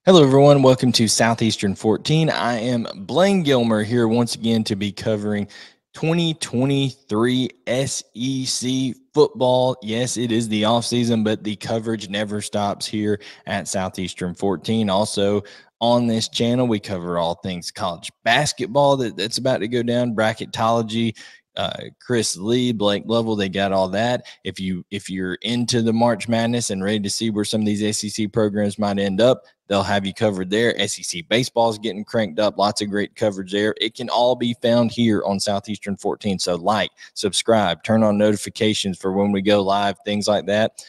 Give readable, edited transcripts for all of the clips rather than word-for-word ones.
Hello, everyone. Welcome to Southeastern 14. I am Blayne Gilmer here once again to be covering 2023 SEC football. Yes, it is the offseason, but the coverage never stops here at Southeastern 14. Also, on this channel, we cover all things college basketball that's about to go down, bracketology, Chris Lee, Blake Lovell, they got all that. If you're into the March Madness and ready to see where some of these SEC programs might end up, they'll have you covered there. SEC baseball is getting cranked up. Lots of great coverage there. It can all be found here on Southeastern 14. So like, subscribe, turn on notifications for when we go live, things like that.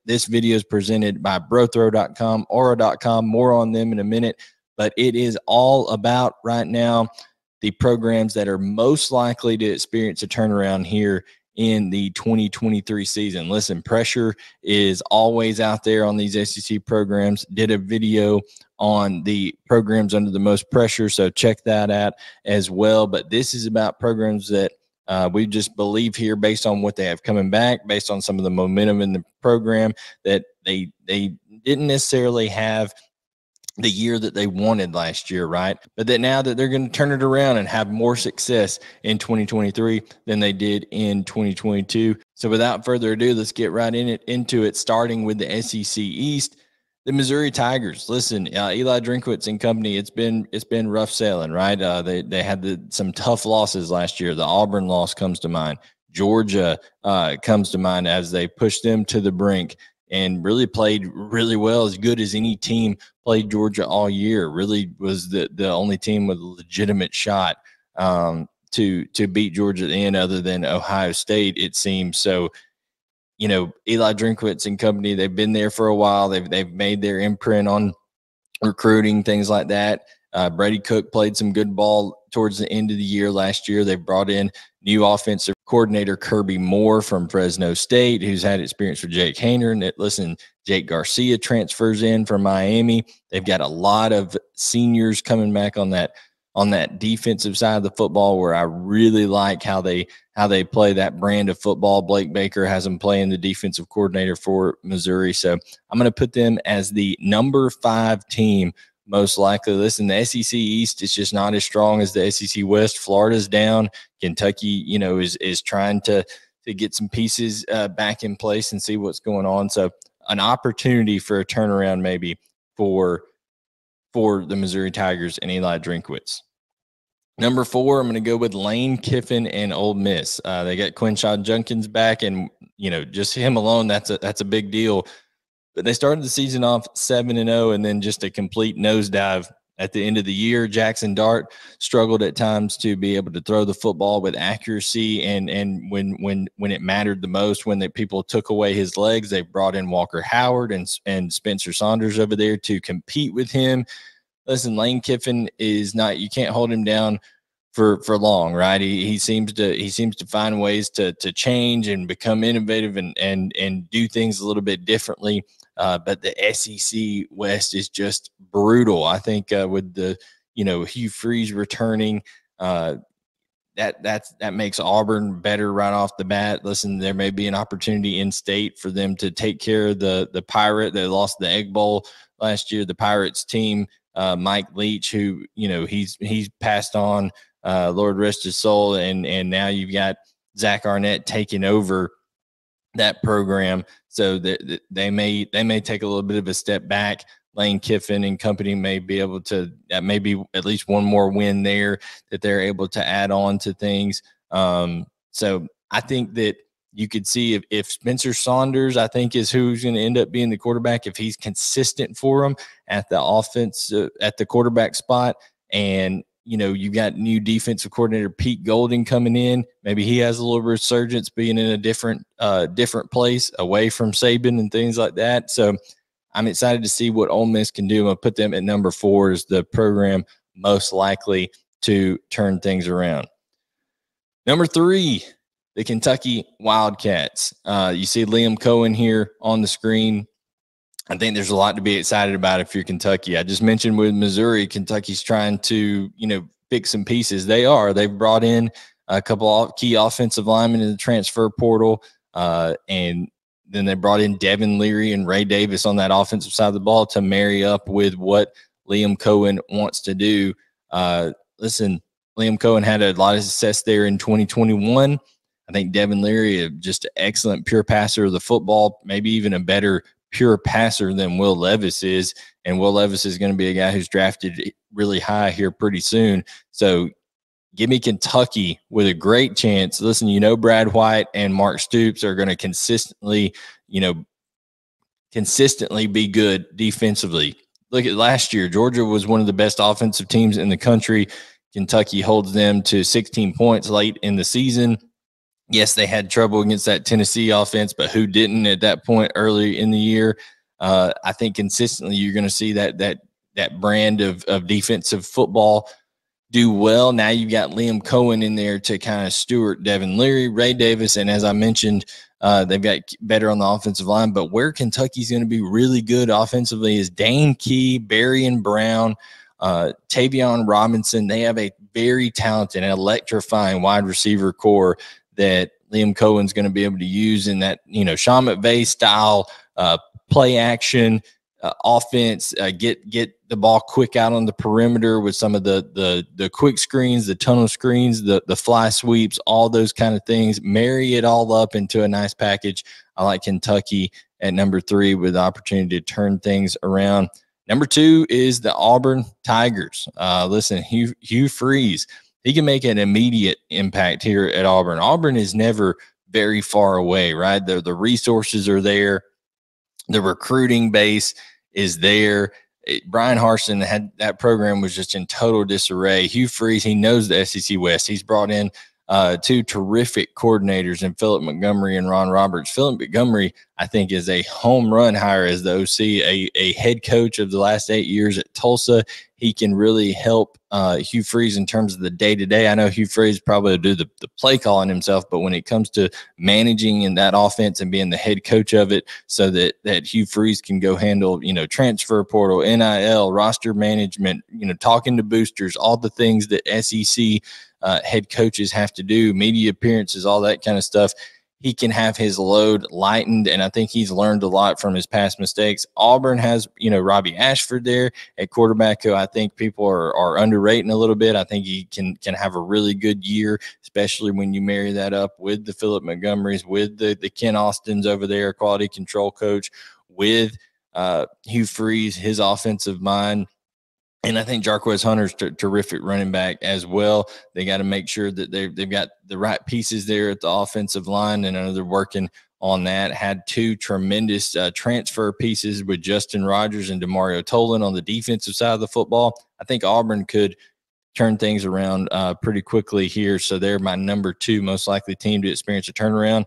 This video is presented by brothrow.com, aura.com. More on them in a minute. But it is all about right now the programs that are most likely to experience a turnaround here in the 2023 season. Listen, pressure is always out there on these SEC programs. Did a video on the programs under the most pressure, so check that out as well. But this is about programs that we just believe here based on what they have coming back, based on some of the momentum in the program, that they didn't necessarily have the year that they wanted last year, right? But that now that they're going to turn it around and have more success in 2023 than they did in 2022. So without further ado, let's get right into it, starting with the SEC East. The Missouri Tigers. Listen, Eli Drinkwitz and company, it's been rough sailing, right? They had some tough losses last year. The Auburn loss comes to mind. Georgia comes to mind as they pushed them to the brink and really played really well, as good as any team played Georgia all year. Really was the only team with a legitimate shot to beat Georgia at the end, other than Ohio State, it seems. So, you know, Eli Drinkwitz and company, they've been there for a while. They've made their imprint on recruiting, things like that. Brady Cook played some good ball towards the end of the year last year. They brought in new offensive coordinator Kirby Moore from Fresno State, who's had experience with Jake Haener. And listen, Jake Garcia transfers in from Miami. They've got a lot of seniors coming back on that defensive side of the football, where I really like how they play that brand of football. Blake Baker has them playing the defensive coordinator for Missouri. So I'm going to put them as the number 5 team most likely. Listen, the SEC East is just not as strong as the SEC West. Florida's down. Kentucky, you know, is trying to get some pieces back in place and see what's going on. So an opportunity for a turnaround maybe for the Missouri Tigers and Eli Drinkwitz. Number 4, I'm going to go with Lane Kiffin and Ole Miss. They got Quinshon Judkins back, and you know, just him alone, that's a big deal. But they started the season off 7-0, and then just a complete nosedive at the end of the year. Jackson Dart struggled at times to be able to throw the football with accuracy, and when it mattered the most, when people took away his legs, they brought in Walker Howard and Spencer Saunders over there to compete with him. Listen, Lane Kiffin is not, you can't hold him down for long, right? He seems to find ways to change and become innovative and do things a little bit differently. But the SEC West is just brutal. I think with the, you know, Hugh Freeze returning, that makes Auburn better right off the bat. Listen, there may be an opportunity in state for them to take care of the Pirate. They lost the Egg Bowl last year. The Pirates team, Mike Leach, who, you know, he's passed on, Lord rest his soul, and now you've got Zach Arnett taking over that program, so that they may take a little bit of a step back. Lane Kiffin and company may be able to maybe at least one more win there that they're able to add on to things. So I think that you could see if Spencer Saunders, I think, is who's going to end up being the quarterback, if he's consistent for them at the offense, at the quarterback spot. And, you know, you got new defensive coordinator Pete Golding coming in. Maybe he has a little resurgence, being in a different place away from Saban and things like that. So I'm excited to see what Ole Miss can do. I'm going to put them at number 4 as the program most likely to turn things around. Number 3, the Kentucky Wildcats. You see Liam Cohen here on the screen. I think there's a lot to be excited about if you're Kentucky. I just mentioned with Missouri, Kentucky's trying to, you know, fix some pieces. They've brought in a couple of key offensive linemen in the transfer portal, and then they brought in Devin Leary and Ray Davis on that offensive side of the ball to marry up with what Liam Cohen wants to do. Listen, Liam Cohen had a lot of success there in 2021. I think Devin Leary, just an excellent pure passer of the football, maybe even a better pure passer than Will Levis is. And Will Levis is going to be a guy who's drafted really high here pretty soon. So give me Kentucky with a great chance. Listen, Brad White and Mark Stoops are going to consistently be good defensively. Look at last year. Georgia was one of the best offensive teams in the country. Kentucky holds them to 16 points late in the season. Yes, they had trouble against that Tennessee offense, but who didn't at that point early in the year? I think consistently you're going to see that brand of defensive football do well. Now you've got Liam Cohen in there to kind of steward Devin Leary, Ray Davis, and as I mentioned, they've got better on the offensive line. But where Kentucky's going to be really good offensively is Dane Key, Berrien Brown, Tavion Robinson. They have a very talented and electrifying wide receiver core that Liam Cohen's going to be able to use in that, Sean McVay style play action offense, get the ball quick out on the perimeter with some of the quick screens, the tunnel screens, the fly sweeps, all those kind of things. Marry it all up into a nice package. I like Kentucky at number 3 with the opportunity to turn things around. Number 2 is the Auburn Tigers. Listen, Hugh Freeze, he can make an immediate impact here at Auburn. Auburn is never very far away, right? The resources are there. The recruiting base is there. Brian Harsin had that program was just in total disarray. Hugh Freeze, he knows the SEC West. He's brought in 2 terrific coordinators in Philip Montgomery and Ron Roberts. Philip Montgomery, I think, is a home run hire as the OC, a head coach of the last 8 years at Tulsa. He can really help Hugh Freeze in terms of the day-to-day. I know Hugh Freeze probably will do the play calling himself, but when it comes to managing in that offense and being the head coach of it so that Hugh Freeze can go handle, transfer portal, NIL, roster management, talking to boosters, all the things that SEC head coaches have to do, media appearances, all that kind of stuff. He can have his load lightened, and I think he's learned a lot from his past mistakes. Auburn has, Robbie Ashford there at quarterback, who I think people are underrating a little bit. I think he can have a really good year, especially when you marry that up with the Philip Montgomerys, with the Ken Austins over there, quality control coach, with Hugh Freeze, his offensive mind. And I think Jarquez Hunter's terrific running back as well. They got to make sure that they've got the right pieces there at the offensive line, and I know they're working on that. Had 2 tremendous transfer pieces with Justin Rogers and DeMario Tolan on the defensive side of the football. I think Auburn could turn things around pretty quickly here, so they're my number 2 most likely team to experience a turnaround.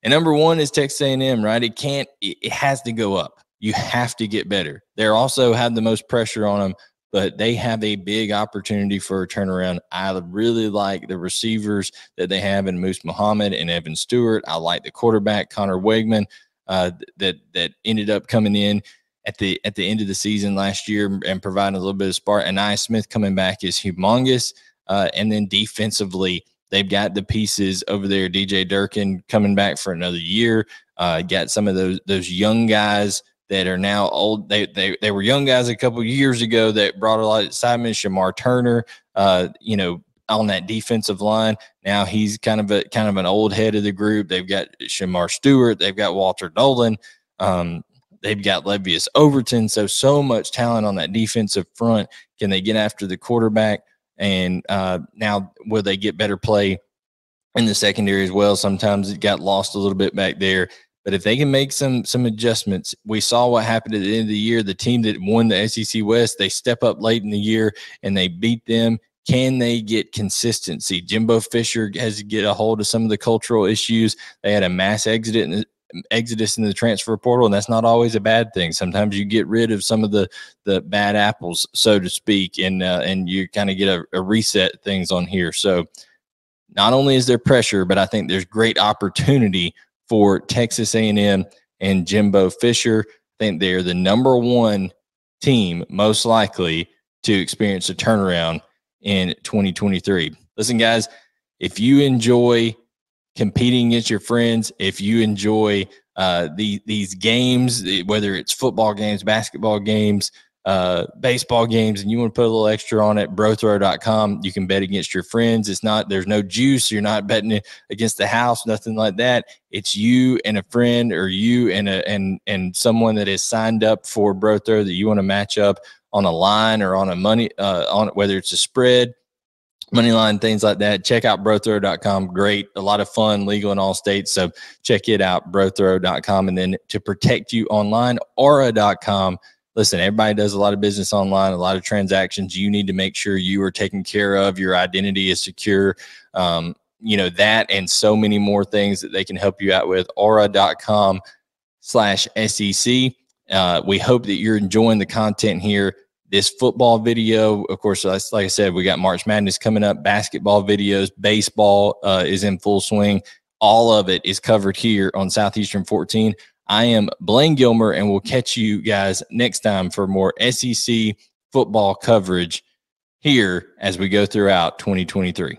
And number 1 is Texas A&M, right? It has to go up. You have to get better. They're also have the most pressure on them, but they have a big opportunity for a turnaround. I really like the receivers that they have in Moose Muhammad and Evan Stewart. I like the quarterback, Connor Wegman, that ended up coming in at the end of the season last year and providing a little bit of spark. And Anaya Smith coming back is humongous. And then defensively, they've got the pieces over there. DJ Durkin coming back for another year. Got some of those young guys that are now old. They were young guys a couple years ago that brought a lot of excitement. Shamar Turner, on that defensive line. Now he's kind of an old head of the group. They've got Shamar Stewart. They've got Walter Nolan. They've got Levius Overton. So much talent on that defensive front. Can they get after the quarterback? And now will they get better play in the secondary as well? Sometimes it got lost a little bit back there. But if they can make some adjustments, we saw what happened at the end of the year. The team that won the SEC West, they step up late in the year and they beat them. Can they get consistency? Jimbo Fisher has to get a hold of some of the cultural issues. They had a mass exodus in the transfer portal, and that's not always a bad thing. Sometimes you get rid of some of the bad apples, so to speak, and you kind of get a reset things on here. So not only is there pressure, but I think there's great opportunity for Texas A&M and Jimbo Fisher. I think they're the number 1 team most likely to experience a turnaround in 2023. Listen, guys, if you enjoy competing against your friends. If you enjoy these games, whether it's football games, basketball games, baseball games, and you want to put a little extra on it, brothrow.com. You can bet against your friends. There's no juice. You're not betting against the house, nothing like that. It's you and a friend, or you and someone that is signed up for Brothrow that you want to match up on a line or on a money, on whether it's a spread, money line, things like that. Check out brothrow.com. Great. A lot of fun, legal in all states. So check it out, brothrow.com. And then to protect you online, aura.com. Listen, everybody does a lot of business online, a lot of transactions. You need to make sure you are taken care of. Your identity is secure. That and so many more things that they can help you out with. aura.com/SEC. We hope that you're enjoying the content here. This football video, of course, like I said, we got March Madness coming up, basketball videos, baseball is in full swing. All of it is covered here on Southeastern 14. I am Blayne Gilmer, and we'll catch you guys next time for more SEC football coverage here as we go throughout 2023.